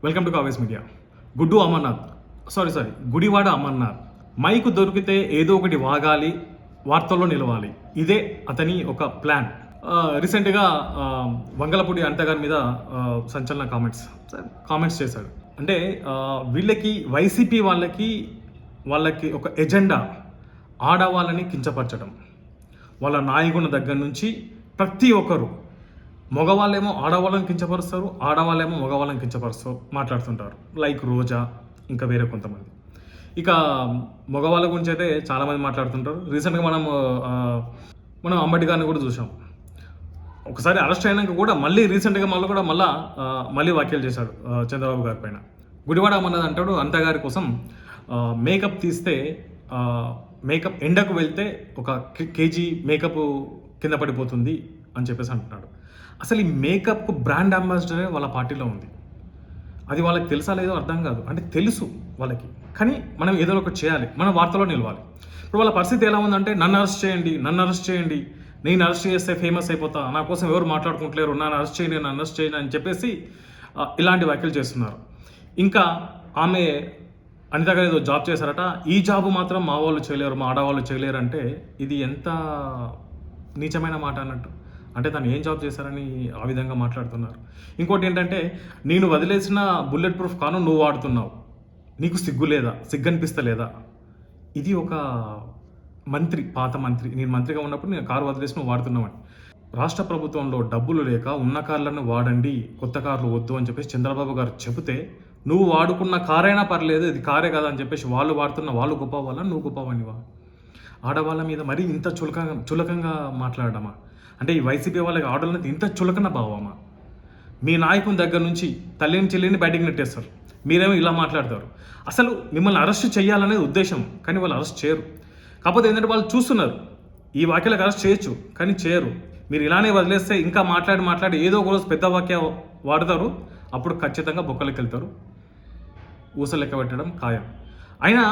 Welcome to కావేస్ media. గుడ్డు Amarnath Gudivada Amarnath mic దొరికితే ఏదో ఒకటి వాగాలి, వార్తల్లో నిలవాలి. ఇదే అతని ఒక ప్లాన్. రీసెంట్గా వంగలపూడి అనిత గారి మీద సంచలన కామెంట్స్ చేశాడు. అంటే వీళ్ళకి వైసీపీ వాళ్ళకి ఒక ఎజెండా ఆడవాళ్ళని కించపరచడం. వాళ్ళ నాయకుని దగ్గర నుంచి ప్రతి ఒక్కరు, మగవాళ్ళేమో ఆడవాళ్ళని కించపరుస్తారు, ఆడవాళ్ళేమో మగవాళ్ళని కించపరుస్తూ మాట్లాడుతుంటారు. లైక్ రోజా, ఇంకా వేరే కొంతమంది. ఇక మగవాళ్ళ గురించి అయితే చాలామంది మాట్లాడుతుంటారు. రీసెంట్గా మనం అంబటి గారిని కూడా చూసాం. ఒకసారి అరెస్ట్ అయినాక కూడా రీసెంట్గా మళ్ళీ వ్యాఖ్యలు చేశాడు చంద్రబాబు గారి పైన. గుడివాడ అమర్నాథ్ అంటాడు, అంత గారి కోసం మేకప్ తీస్తే మేకప్ ఎండకు వెళ్తే ఒక కేజీ మేకప్ కింద పడిపోతుంది అని చెప్పేసి అంటున్నాడు. అసలు ఈ మేకప్కు బ్రాండ్ అంబాసిడరే వాళ్ళ పార్టీలో ఉంది. అది వాళ్ళకి తెలుసా లేదో అర్థం కాదు. అంటే తెలుసు వాళ్ళకి, కానీ మనం ఏదో ఒకటి చేయాలి, మన వార్తలో నిలవాలి. ఇప్పుడు వాళ్ళ పరిస్థితి ఎలా ఉందంటే, నన్ను అరెస్ట్ చేయండి, నేను అరెస్ట్ చేస్తే ఫేమస్ అయిపోతా, నా కోసం ఎవరు మాట్లాడుకుంటలేరు, నన్ను అరెస్ట్ చేయండి అని చెప్పేసి ఇలాంటి వ్యాఖ్యలు చేస్తున్నారు. ఇంకా ఆమె అనిత గారు ఏదో జాబ్ చేశారట, ఈ జాబ్ మాత్రం మా వాళ్ళు చేయలేరు, మా ఆడవాళ్ళు చేయలేరు అంటే ఇది ఎంత నీచమైన మాట అన్నట్టు. అంటే తను ఏం జాబ్ చేశారని ఆ విధంగా మాట్లాడుతున్నారు. ఇంకోటి ఏంటంటే, నేను వదిలేసిన బుల్లెట్ ప్రూఫ్ కాను నువ్వు వాడుతున్నావు, నీకు సిగ్గనిపిస్తలేదా? ఇది ఒక మంత్రి, పాత మంత్రి, నేను మంత్రిగా ఉన్నప్పుడు నేను కారు వదిలేసి నువ్వు వాడుతున్నావని. రాష్ట్ర ప్రభుత్వంలో డబ్బులు లేక ఉన్న కార్లను వాడండి, కొత్త కార్లు వద్దు అని చెప్పేసి చంద్రబాబు గారు చెబితే, నువ్వు వాడుకున్న కారైనా పర్లేదు, ఇది కారే కదా అని చెప్పేసి వాళ్ళు గొప్ప వాళ్ళ, నువ్వు గొప్పవనివా? ఆడవాళ్ళ మీద మరీ ఇంత చులకంగా మాట్లాడమా? అంటే ఈ వైసీపీ వాళ్ళకి ఆడవాళ్ళని ఇంత చులకన భావమా? మీ నాయకుని దగ్గర నుంచి తల్లిని చెల్లిని బయటికి నెట్టేస్తారు, మీరేమో ఇలా మాట్లాడతారు. అసలు మిమ్మల్ని అరెస్ట్ చేయాలనేది ఉద్దేశం, కానీ వాళ్ళు అరెస్ట్ చేయరు. కాకపోతే ఏంటంటే వాళ్ళు చూస్తున్నారు, ఈ వాక్యాలకు అరెస్ట్ చేయొచ్చు కానీ చేయరు. మీరు ఇలానే వదిలేస్తే ఇంకా మాట్లాడి ఏదో ఒక రోజు పెద్ద వాక్య వాడతారు, అప్పుడు ఖచ్చితంగా బొక్కలకి వెళ్తారు, ఊసలెక్క పెట్టడం ఖాయం. అయినా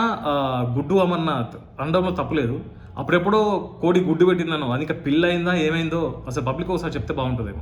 గుడ్డు అమర్నాథ్ అనడంలో తప్పులేదు. అప్పుడెప్పుడో కోడి గుడ్డు పెట్టిందనో, అది ఇంకా పిల్ల అయిందా ఏమైందో అసలు పబ్లిక్ ఒకసారి చెప్తే బాగుంటుందేమో.